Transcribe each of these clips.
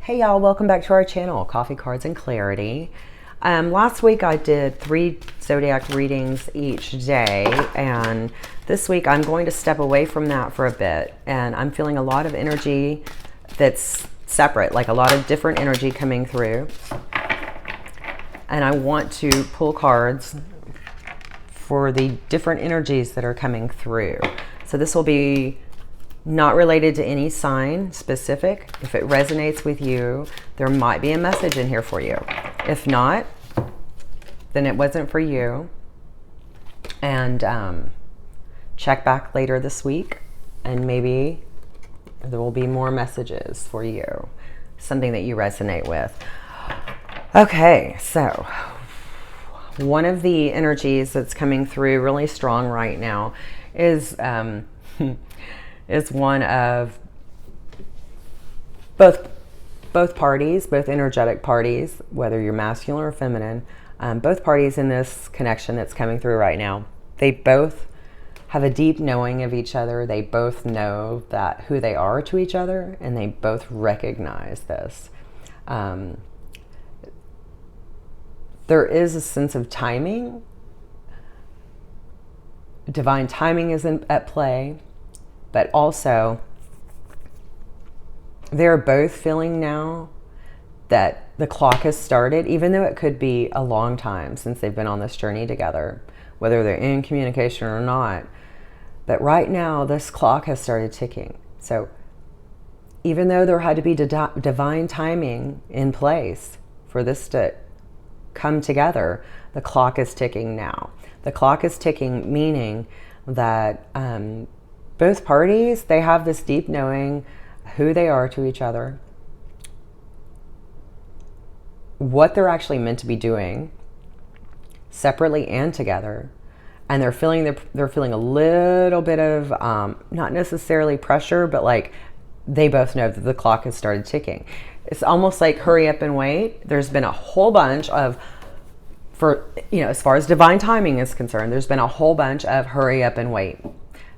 Hey y'all, welcome back to our channel, Coffee, Cards, and Clarity. Last week I did 3 zodiac readings each day, and this week I'm going to step away from that for a bit, and I'm feeling a lot of energy that's separate, like a lot of different energy coming through. And I want to pull cards for the different energies that are coming through. So this will be not related to any sign specific. If it resonates with you, there might be a message in here for you. If not, then it wasn't for you. And check back later this week and maybe there will be more messages for you, something that you resonate with. Okay, so one of the energies that's coming through really strong right now is is one of both parties, both energetic parties, whether you're masculine or feminine, both parties in this connection that's coming through right now. They both have a deep knowing of each other. They both know that who they are to each other, and they both recognize this. There is a sense of timing. Divine timing is at play. But also, they're both feeling now that the clock has started, even though it could be a long time since they've been on this journey together, whether they're in communication or not. But right now, this clock has started ticking. So even though there had to be divine timing in place for this to come together, the clock is ticking now. The clock is ticking, meaning that both parties, they have this deep knowing who they are to each other, what they're actually meant to be doing separately and together, and they're feeling a little bit of not necessarily pressure, but like they both know that the clock has started ticking. It's almost like hurry up and wait. There's been a whole bunch of, as far as divine timing is concerned, there's been a whole bunch of hurry up and wait.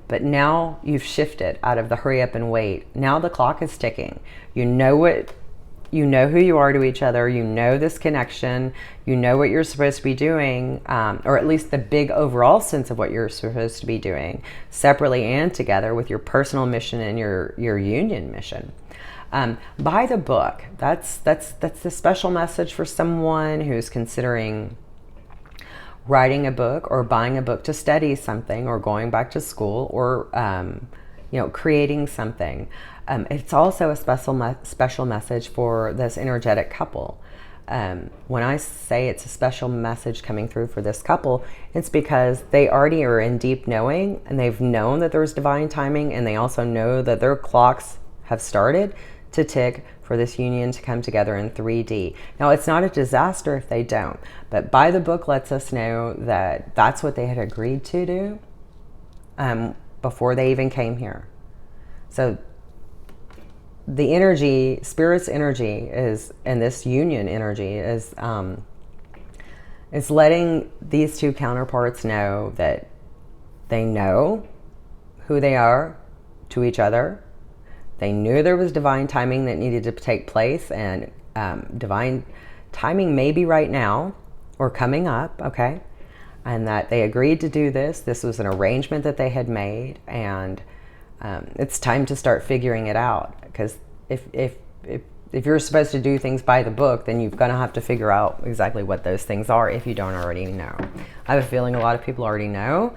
But now you've shifted out of the hurry up and wait. Now the clock is ticking. You know who you are to each other. You know this connection. You know what you're supposed to be doing, or at least the big overall sense of what you're supposed to be doing, separately and together with your personal mission and your union mission. By the book, that's the special message for someone who's considering writing a book or buying a book to study something or going back to school or creating something. It's also a special message for this energetic couple. When I say it's a special message coming through for this couple, it's because they already are in deep knowing, and they've known that there's divine timing, and they also know that their clocks have started to tick for this union to come together in 3D. Now, it's not a disaster if they don't, but by the book lets us know that that's what they had agreed to do before they even came here. So the energy, Spirit's energy is, and this union energy is letting these two counterparts know that they know who they are to each other. They knew there was divine timing that needed to take place, and divine timing may be right now or coming up, okay? And that they agreed to do this. This was an arrangement that they had made, and it's time to start figuring it out. Because if you're supposed to do things by the book, then you're going to have to figure out exactly what those things are if you don't already know. I have a feeling a lot of people already know.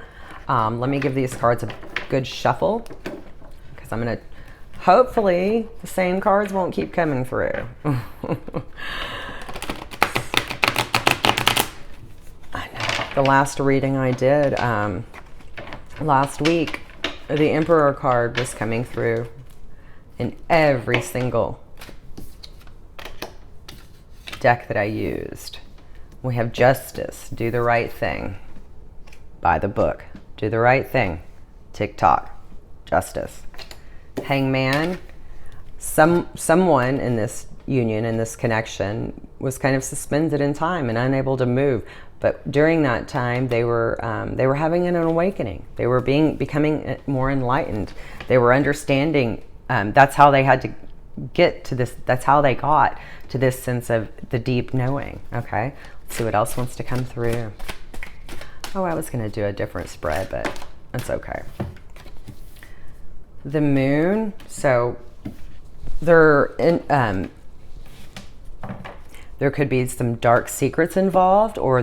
Let me give these cards a good shuffle, because I'm going to... Hopefully, the same cards won't keep coming through. I know. The last reading I did last week, the Emperor card was coming through in every single deck that I used. We have Justice, do the right thing. By the book, do the right thing. Tick-tock, Justice. Hangman, someone in this union, in this connection, was kind of suspended in time and unable to move. But during that time, they were having an awakening. They were becoming more enlightened. They were understanding. That's how they had to get to this, that's how they got to this sense of the deep knowing. Okay, let's see what else wants to come through. Oh, I was going to do a different spread, but it's okay. The moon, so there could be some dark secrets involved, or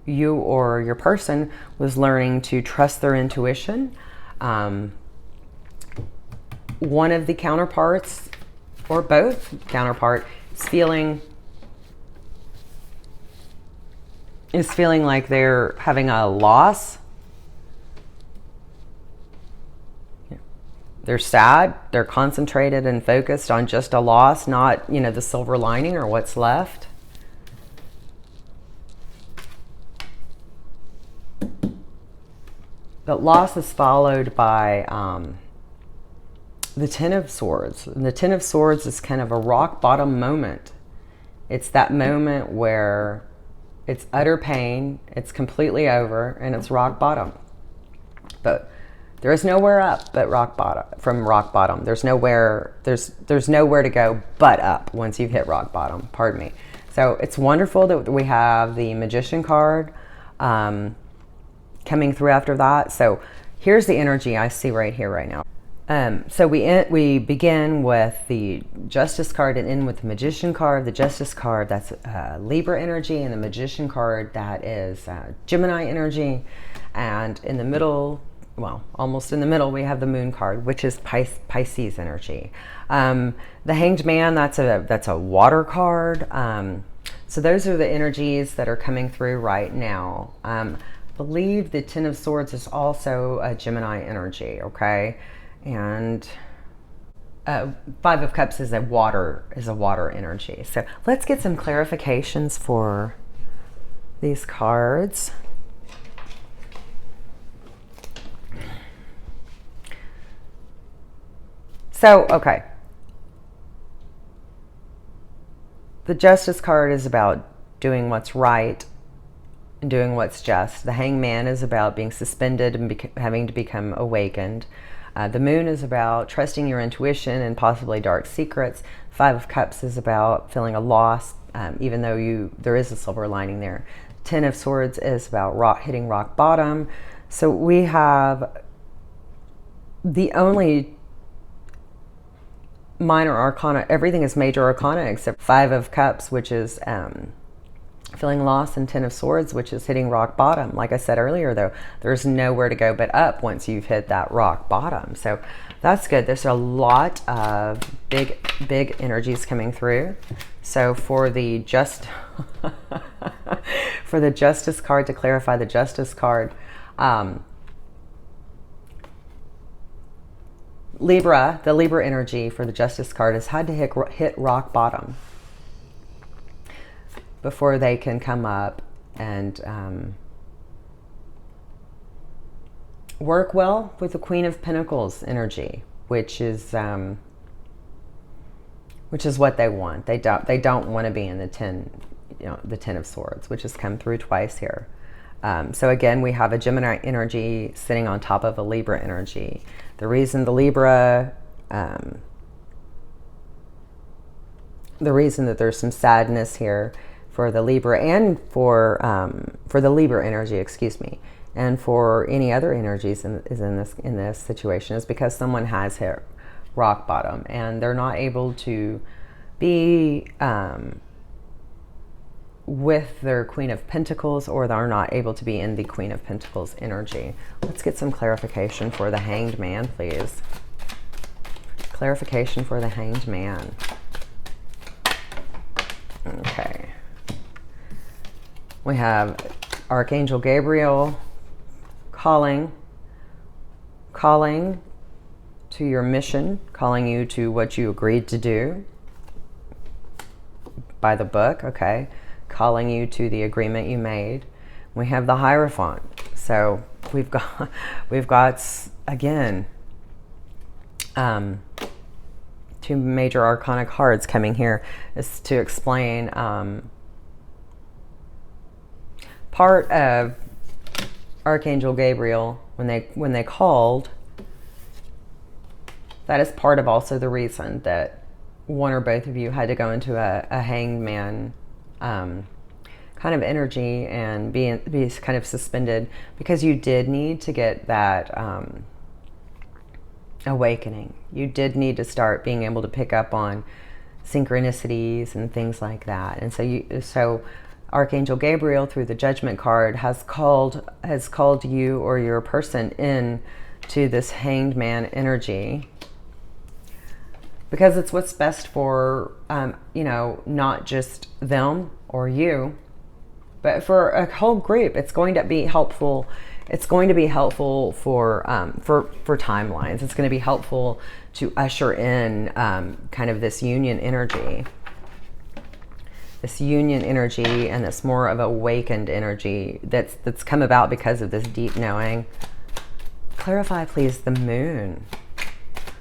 you or your person was learning to trust their intuition. One of the counterparts, or both counterpart, is feeling like they're having a loss. They're sad, they're concentrated and focused on just a loss, not, the silver lining or what's left. But loss is followed by the Ten of Swords. And the Ten of Swords is kind of a rock bottom moment. It's that moment where it's utter pain, it's completely over, and it's rock bottom. But there is nowhere up but rock bottom. From rock bottom, there's nowhere to go but up once you've hit rock bottom. Pardon me. So it's wonderful that we have the Magician card coming through after that. So here's the energy I see right here, right now. So we begin with the Justice card and end with the Magician card. The Justice card, that's Libra energy, and the Magician card, that is Gemini energy. And in the middle, well, almost in the middle, we have the Moon card, which is Pisces energy. The Hanged Man, that's a water card. So those are the energies that are coming through right now. I believe the Ten of Swords is also a Gemini energy, okay? And Five of Cups is a water energy. So let's get some clarifications for these cards. So, okay. The Justice card is about doing what's right and doing what's just. The Hanged Man is about being suspended and having to become awakened. The Moon is about trusting your intuition and possibly dark secrets. Five of Cups is about feeling a loss, even though there is a silver lining there. Ten of Swords is about hitting rock bottom. So we have the only minor arcana, everything is major arcana except Five of Cups, which is feeling lost, and Ten of Swords, which is hitting rock bottom. Like I said earlier, though, there's nowhere to go but up once you've hit that rock bottom. So that's good. There's a lot of big energies coming through. So for the for the Justice card, to clarify the Justice card, the Libra energy for the Justice card has had to hit rock bottom before they can come up and work well with the Queen of Pentacles energy, which is what they want. They don't want to be in the Ten of Swords, which has come through twice here. So again, we have a Gemini energy sitting on top of a Libra energy. The reason the Libra, the reason that there's some sadness here for the Libra and for the Libra energy, excuse me, and for any other energies in this situation, is because someone has hit rock bottom and they're not able to be with their Queen of Pentacles, or they're not able to be in the Queen of Pentacles energy. Let's get some clarification for the Hanged Man, please. Clarification for the Hanged Man. Okay. We have Archangel Gabriel calling to your mission, calling you to what you agreed to do by the book, okay? Calling you to the agreement you made. We have the Hierophant. So we've got again two major arcana cards coming here is to explain part of Archangel Gabriel when they called. that is part of also the reason that one or both of you had to go into a hanged man kind of energy and be kind of suspended, because you did need to get that awakening. You did need to start being able to pick up on synchronicities and things like that. And so Archangel Gabriel, through the Judgment card, has called you or your person in to this hanged man energy, because it's what's best for not just them or you, but for a whole group. It's going to be helpful. It's going to be helpful for timelines. It's going to be helpful to usher in kind of this union energy. This union energy and this more of awakened energy that's come about because of this deep knowing. Clarify, please, the moon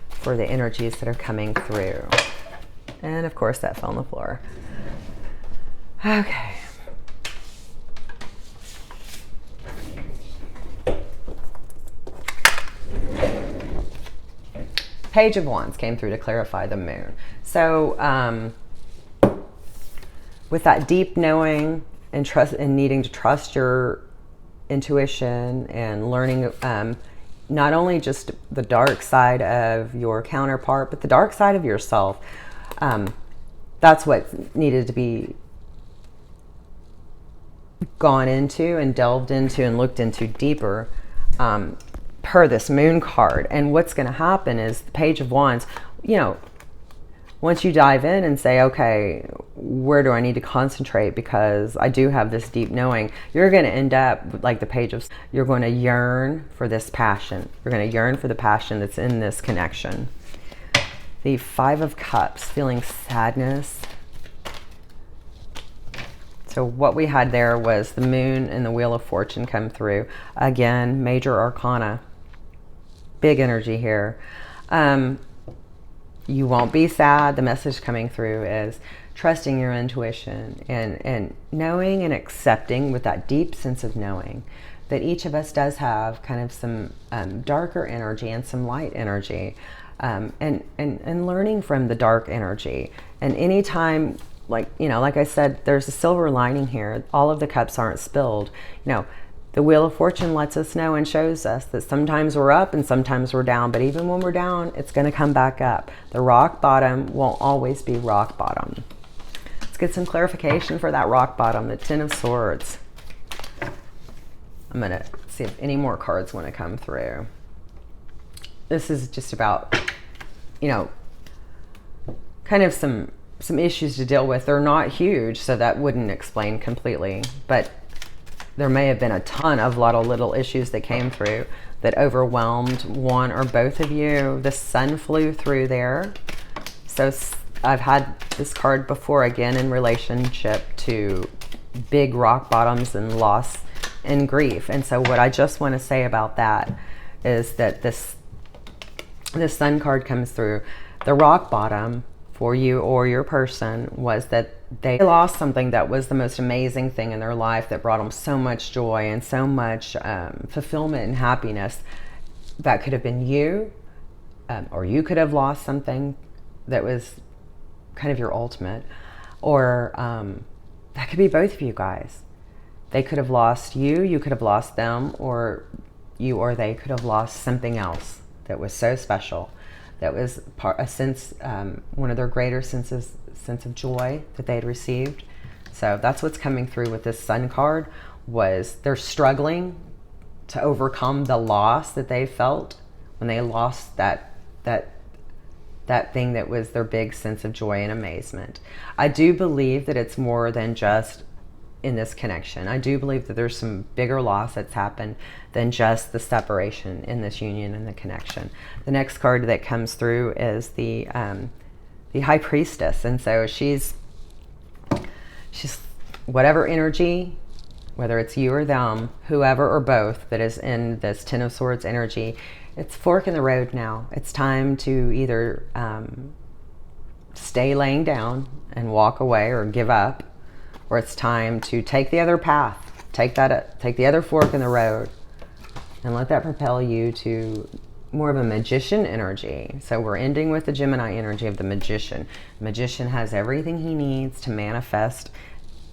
for the energies that are coming through. And of course that fell on the floor. Okay. Page of Wands came through to clarify the moon. So with that deep knowing and trust and needing to trust your intuition and learning not only just the dark side of your counterpart, but the dark side of yourself. That's what needed to be gone into and delved into and looked into deeper per this moon card. And what's going to happen is the Page of Wands, once you dive in and say, okay, where do I need to concentrate? Because I do have this deep knowing, you're going to end up like the Page of, you're going to yearn for this passion. You're going to yearn for the passion that's in this connection. The Five of Cups, feeling sadness. So what we had there was the moon and the Wheel of Fortune come through. Again, major arcana. Big energy here. You won't be sad. The message coming through is trusting your intuition and knowing and accepting with that deep sense of knowing that each of us does have kind of some darker energy and some light energy, and learning from the dark energy. And anytime, like I said, there's a silver lining here. All of the cups aren't spilled. The Wheel of Fortune lets us know and shows us that sometimes we're up and sometimes we're down, but even when we're down, it's going to come back up. The rock bottom won't always be rock bottom. Let's get some clarification for that rock bottom, the Ten of Swords. I'm going to see if any more cards want to come through. This is just about, kind of some issues to deal with. They're not huge, so that wouldn't explain completely, but there may have been a lot of little issues that came through that overwhelmed one or both of you. The Sun flew through there. So I've had this card before, again, in relationship to big rock bottoms and loss and grief. And so what I just want to say about that is that this Sun card comes through. The rock bottom for you or your person was that they lost something that was the most amazing thing in their life, that brought them so much joy and so much fulfillment and happiness. That could have been you, or you could have lost something that was kind of your ultimate, or that could be both of you guys. They could have lost you, you could have lost them, or you or they could have lost something else that was so special. That was one of their greater sense of joy that they had received. So that's what's coming through with this Sun card, was they're struggling to overcome the loss that they felt when they lost that thing that was their big sense of joy and amazement. I do believe that it's more than just in this connection. I do believe that there's some bigger loss that's happened than just the separation in this union and the connection. The next card that comes through is the High Priestess. And so she's whatever energy, whether it's you or them, whoever or both that is in this Ten of Swords energy, it's fork in the road now. It's time to either stay laying down and walk away or give up, or it's time to take the other path, take the other fork in the road, and let that propel you to more of a magician energy. So we're ending with the Gemini energy of the magician. Magician has everything he needs to manifest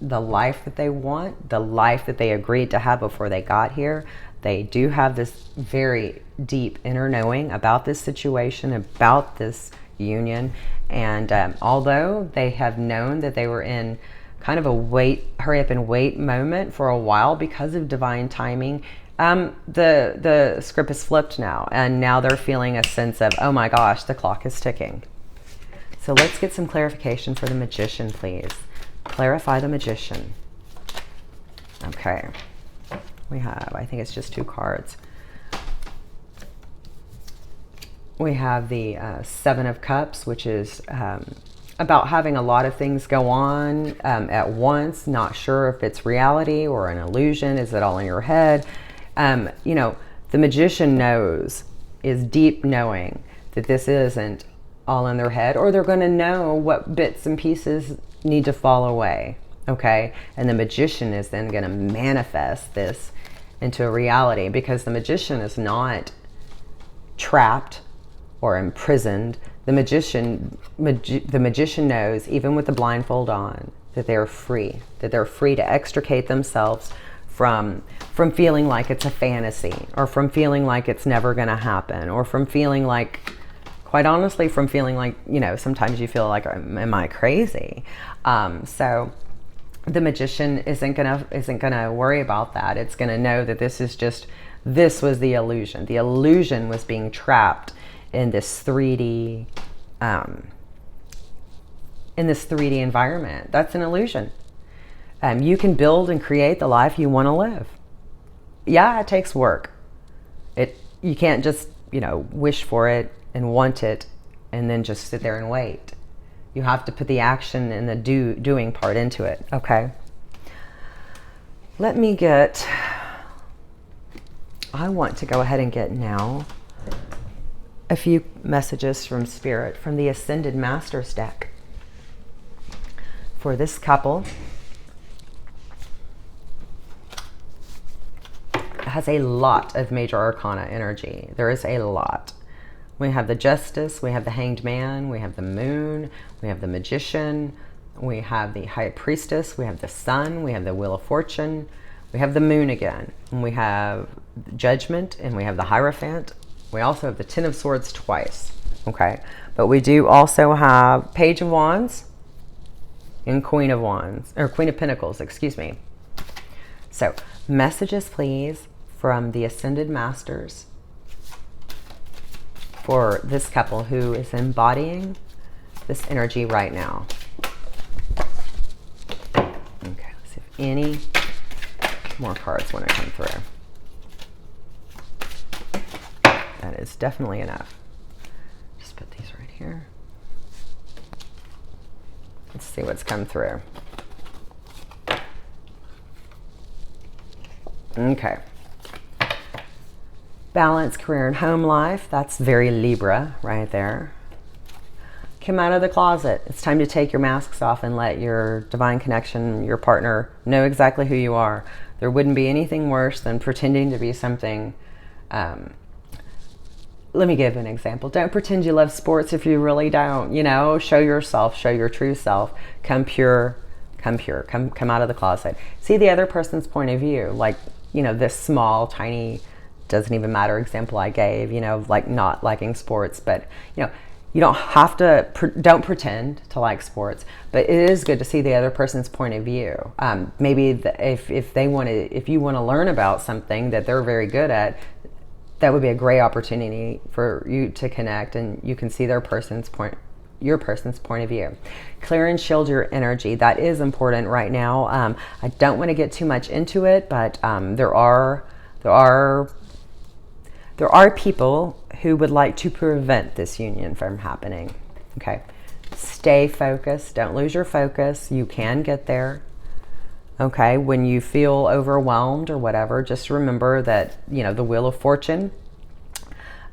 the life that they want, the life that they agreed to have before they got here. They do have this very deep inner knowing about this situation, about this union. And although they have known that they were in kind of a wait, hurry up and wait moment for a while because of divine timing, the script is flipped now. And now they're feeling a sense of, oh my gosh, the clock is ticking. So let's get some clarification for the magician, please. Clarify the magician. Okay. We have, I think it's just 2 cards. We have the 7 of Cups, which is about having a lot of things go on at once, not sure if it's reality or an illusion. Is it all in your head? You know, the magician knows, is deep knowing that this isn't all in their head, or they're going to know what bits and pieces need to fall away. Okay. And the magician is then going to manifest this into a reality, because the magician is not trapped or imprisoned. The magician knows, even with the blindfold on, that they're free, that they're free to extricate themselves from feeling like it's a fantasy, or from feeling like it's never going to happen, or from feeling like, quite honestly, from feeling like, you know, sometimes you feel like, am I crazy? So the magician isn't gonna worry about that. It's gonna know that this was the illusion. The illusion was being trapped in this 3D environment. That's an illusion. You can build and create the life you want to live. Yeah, it takes work. You can't just, you know, wish for it and want it and then just sit there and wait. You have to put the action and the doing part into it. Okay. I want to go ahead and get now a few messages from Spirit from the Ascended Masters deck for this couple. It has a lot of major arcana energy. There is a lot. We have the Justice, we have the Hanged Man, we have the Moon, we have the Magician, we have the High Priestess, we have the Sun, we have the Wheel of Fortune, we have the Moon again, and we have Judgment, and we have the Hierophant. We also have the Ten of Swords twice, okay? But we do also have Page of Wands and Queen of Wands, or Queen of Pentacles, excuse me. So, messages, please, from the Ascended Masters for this couple who is embodying this energy right now. Okay, let's see if any more cards want to come through. That is definitely enough. Just put these right here. Let's see what's come through. Okay. Balance, career, and home life. That's very Libra right there. Come out of the closet. It's time to take your masks off and let your divine connection, your partner, know exactly who you are. There wouldn't be anything worse than pretending to be something. Let me give an example. Don't pretend you love sports if you really don't. You know, show yourself, show your true self. Come pure, come out of the closet. See the other person's point of view. Like, you know, this small, tiny, doesn't even matter example I gave, you know, like not liking sports. But, you know, you don't have to, don't pretend to like sports, but it is good to see the other person's point of view. Maybe if you want to learn about something that they're very good at, that would be a great opportunity for you to connect, and you can see your person's point of view. Clear and shield your energy. That is important right now. I don't want to get too much into it, but there are people who would like to prevent this union from happening. Okay. Stay focused. Don't lose your focus. You can get there. Okay. When you feel overwhelmed or whatever, just remember that, you know, the Wheel of Fortune,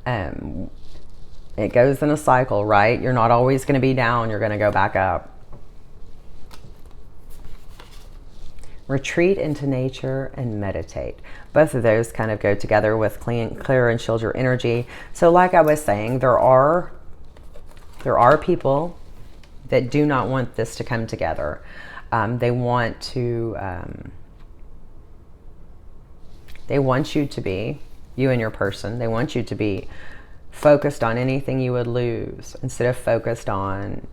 it goes in a cycle, right? You're not always going to be down. You're going to go back up. Retreat into nature and meditate. Both of those kind of go together with clear and shield your energy. So like I was saying, there are people that do not want this to come together. They want you to be, you and your person, they want you to be focused on anything you would lose instead of focused on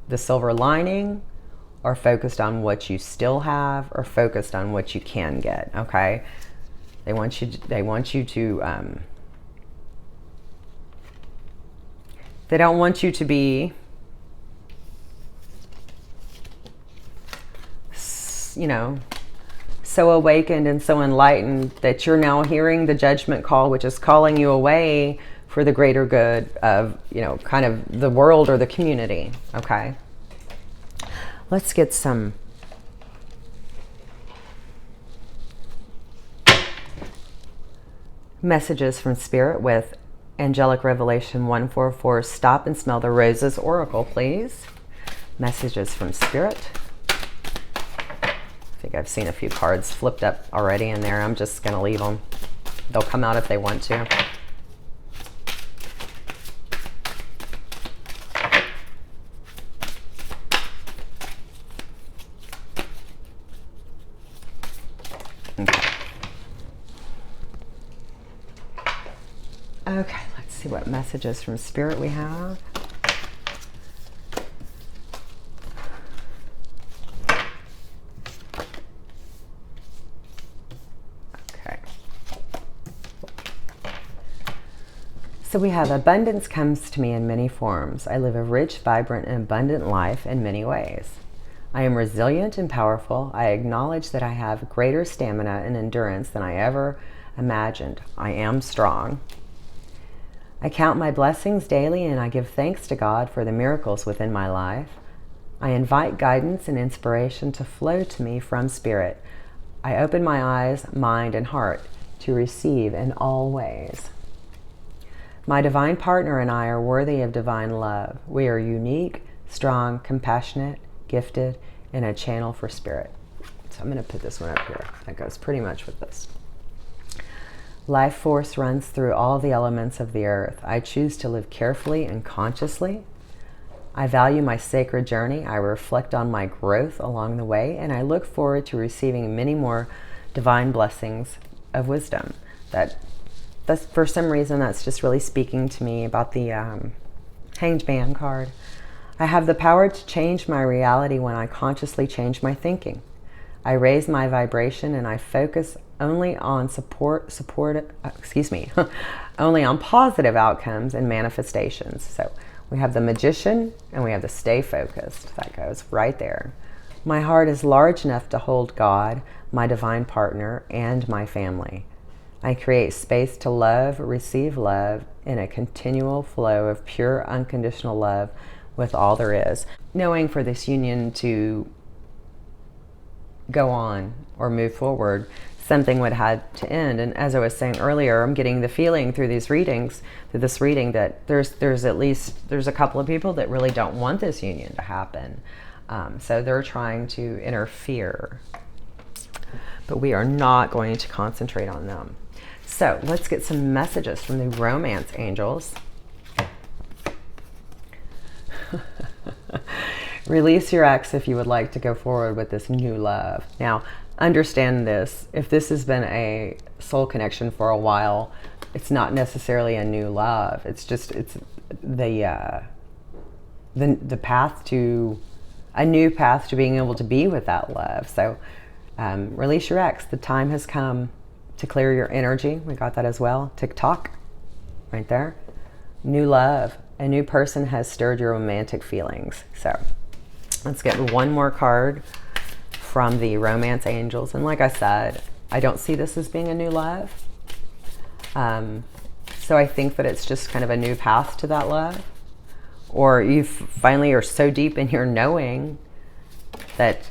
the silver lining, or focused on what you still have, or focused on what you can get. Okay, they want you to they don't want you to be, you know, so awakened and so enlightened that you're now hearing the judgment call, which is calling you away for the greater good of, you know, kind of the world or the community. Okay, let's get some messages from Spirit with Angelic Revelation 144. Stop and smell the roses oracle, please. Messages from Spirit. I think I've seen a few cards flipped up already in there. I'm just going to leave them. They'll come out if they want to. Okay, let's see what messages from Spirit we have. Okay. So we have abundance comes to me in many forms. I live a rich, vibrant, and abundant life in many ways. I am resilient and powerful. I acknowledge that I have greater stamina and endurance than I ever imagined. I am strong. I count my blessings daily and I give thanks to God for the miracles within my life. I invite guidance and inspiration to flow to me from Spirit. I open my eyes, mind, and heart to receive in all ways. My divine partner and I are worthy of divine love. We are unique, strong, compassionate, gifted, and a channel for Spirit. So I'm going to put this one up here. That goes pretty much with this. Life force runs through all the elements of the earth. I choose to live carefully and consciously. I value my sacred journey. I reflect on my growth along the way, and I look forward to receiving many more divine blessings of wisdom. That's for some reason, that's just really speaking to me about the Hanged Man card. I have the power to change my reality when I consciously change my thinking. I raise my vibration and I focus only on only on positive outcomes and manifestations. So we have the Magician and we have the Stay Focused. That goes right there. My heart is large enough to hold God, my divine partner, and my family. I create space to love, receive love in a continual flow of pure, unconditional love with all there is. Knowing for this union to go on or move forward, something would have to end. And as I was saying earlier, I'm getting the feeling through this reading that there's a couple of people that really don't want this union to happen. So they're trying to interfere, but we are not going to concentrate on them. So let's get some messages from the romance angels. Release your ex if you would like to go forward with this new love. Now, understand this. If this has been a soul connection for a while, it's not necessarily a new love. It's the path to a new path to being able to be with that love. So release your ex. The time has come to clear your energy. We got that as well. Tick-tock, right there. New love. A new person has stirred your romantic feelings. So let's get one more card from the romance angels. And like I said, I don't see this as being a new love. So I think that it's just kind of a new path to that love. Or you finally are so deep in your knowing that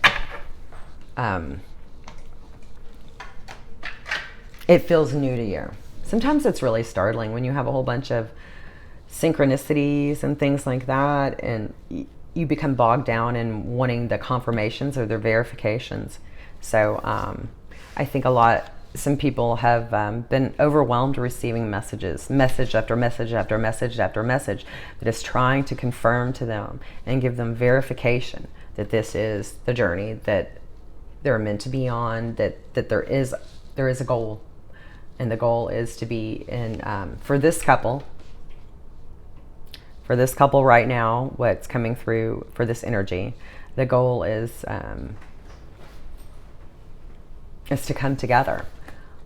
it feels new to you. Sometimes it's really startling when you have a whole bunch of synchronicities and things like that, and you become bogged down in wanting the confirmations or the verifications. So I think some people have been overwhelmed receiving message after message after message after message that is trying to confirm to them and give them verification that this is the journey that they're meant to be on, that there is a goal, and the goal is to be in for this couple right now. What's coming through for this energy, the goal is to come together.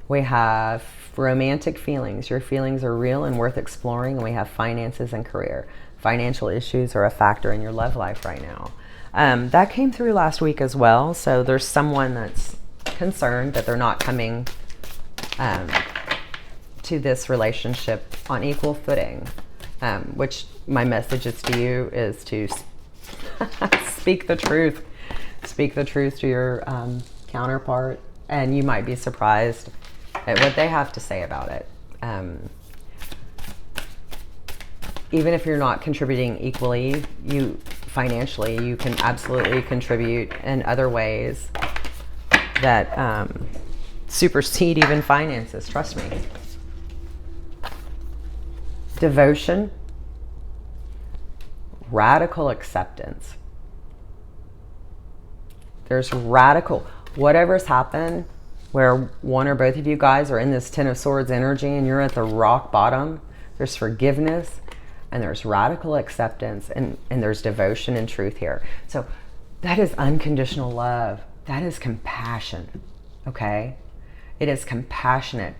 We have romantic feelings. Your feelings are real and worth exploring. And we have finances and career. Financial issues are a factor in your love life right now. That came through last week as well. So there's someone that's concerned that they're not coming to this relationship on equal footing, which my message is to you is to speak the truth. Speak the truth to your counterpart, and you might be surprised at what they have to say about it. Even if you're not contributing equally, financially, you can absolutely contribute in other ways that supersede even finances. Trust me. Devotion, radical acceptance. There's radical, whatever's happened, where one or both of you guys are in this Ten of Swords energy and you're at the rock bottom, there's forgiveness and there's radical acceptance and there's devotion and truth here. So that is unconditional love. That is compassion, okay? It is compassionate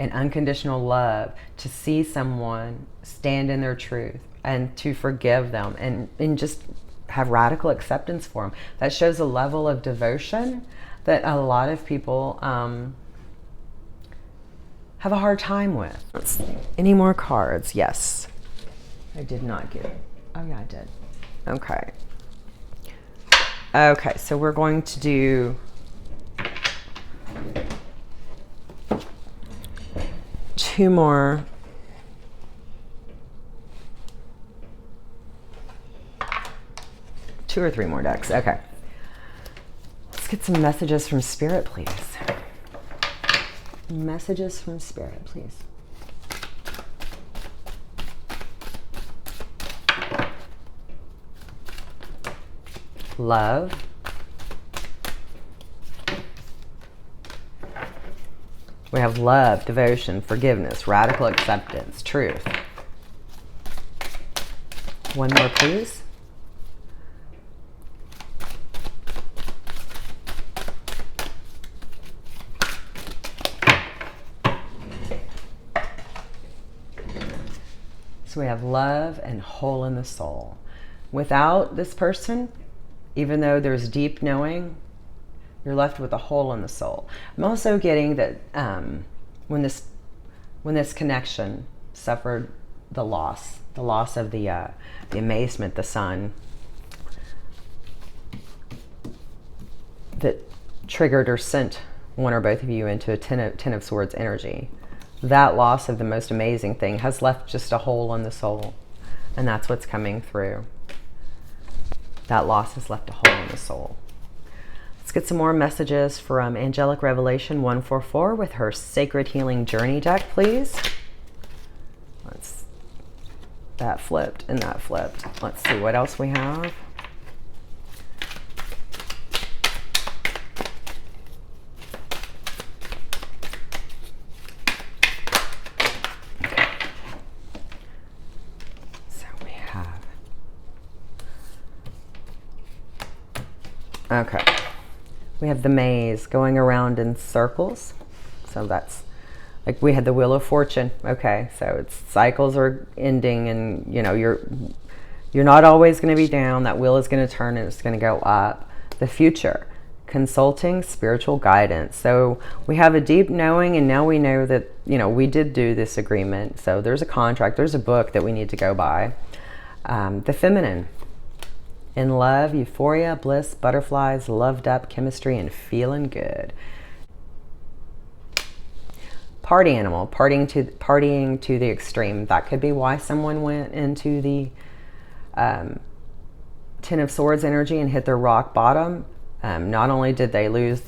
and unconditional love to see someone stand in their truth and to forgive them and just have radical acceptance for them. That shows a level of devotion that a lot of people have a hard time with. Let's see. Any more cards? Yes. I did not get it. Oh yeah, I did. Okay. Okay, so we're going to do two more. Two or three more decks. Okay. Let's get some messages from Spirit, please. Messages from Spirit, please. Love. We have love, devotion, forgiveness, radical acceptance, truth. One more, please. So we have love and whole in the soul. Without this person, even though there's deep knowing, you're left with a hole in the soul. I'm also getting that when this connection suffered the loss of the amazement, the sun, that triggered or sent one or both of you into a Ten of Swords energy. That loss of the most amazing thing has left just a hole in the soul. And that's what's coming through. That loss has left a hole in the soul. Let's get some more messages from Angelic Revelation 144 with her Sacred Healing Journey deck, please. That flipped and that flipped. Let's see what else we have. Okay, we have the maze going around in circles. So that's like we had the Wheel of Fortune. Okay, so it's cycles are ending, and you know you're not always going to be down. That wheel is going to turn and it's going to go up. The future, consulting, spiritual guidance. So we have a deep knowing, and now we know that we did do this agreement. So there's a contract. There's a book that we need to go by. The feminine. In love, euphoria, bliss, butterflies, loved up, chemistry, and feeling good. Party animal, partying to the extreme. That could be why someone went into the Ten of Swords energy and hit their rock bottom. Not only did they lose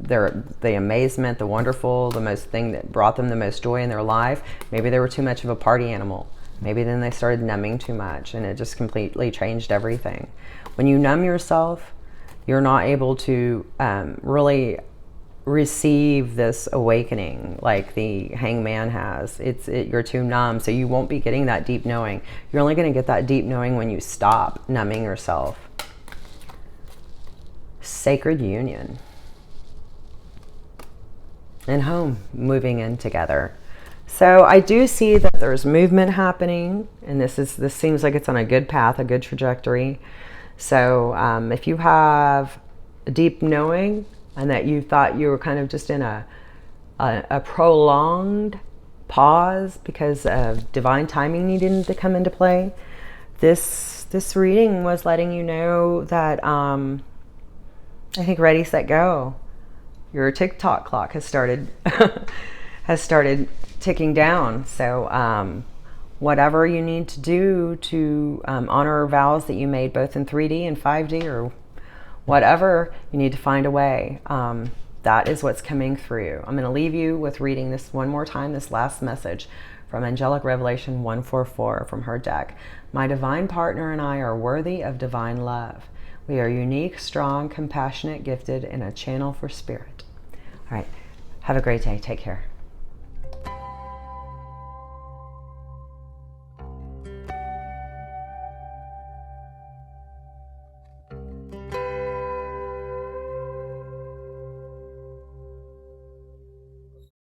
the amazement, the wonderful, the most thing that brought them the most joy in their life. Maybe they were too much of a party animal. Maybe then they started numbing too much, and it just completely changed everything. When you numb yourself, you're not able to really receive this awakening like the hangman has. You're too numb, so you won't be getting that deep knowing. You're only going to get that deep knowing when you stop numbing yourself. Sacred union. And home, moving in together. So I do see that there's movement happening, and this seems like it's on a good path, a good trajectory. So if you have a deep knowing, and that you thought you were kind of just in a prolonged pause because of divine timing needing to come into play, this reading was letting you know that I think ready, set, go. Your TikTok clock has started ticking down. So whatever you need to do to honor vows that you made both in 3D and 5D or whatever, you need to find a way. That is what's coming through. I'm going to leave you with reading this one more time, this last message from Angelic Revelation 144 from her deck. My divine partner and I are worthy of divine love. We are unique, strong, compassionate, gifted, and a channel for spirit. All right. Have a great day. Take care.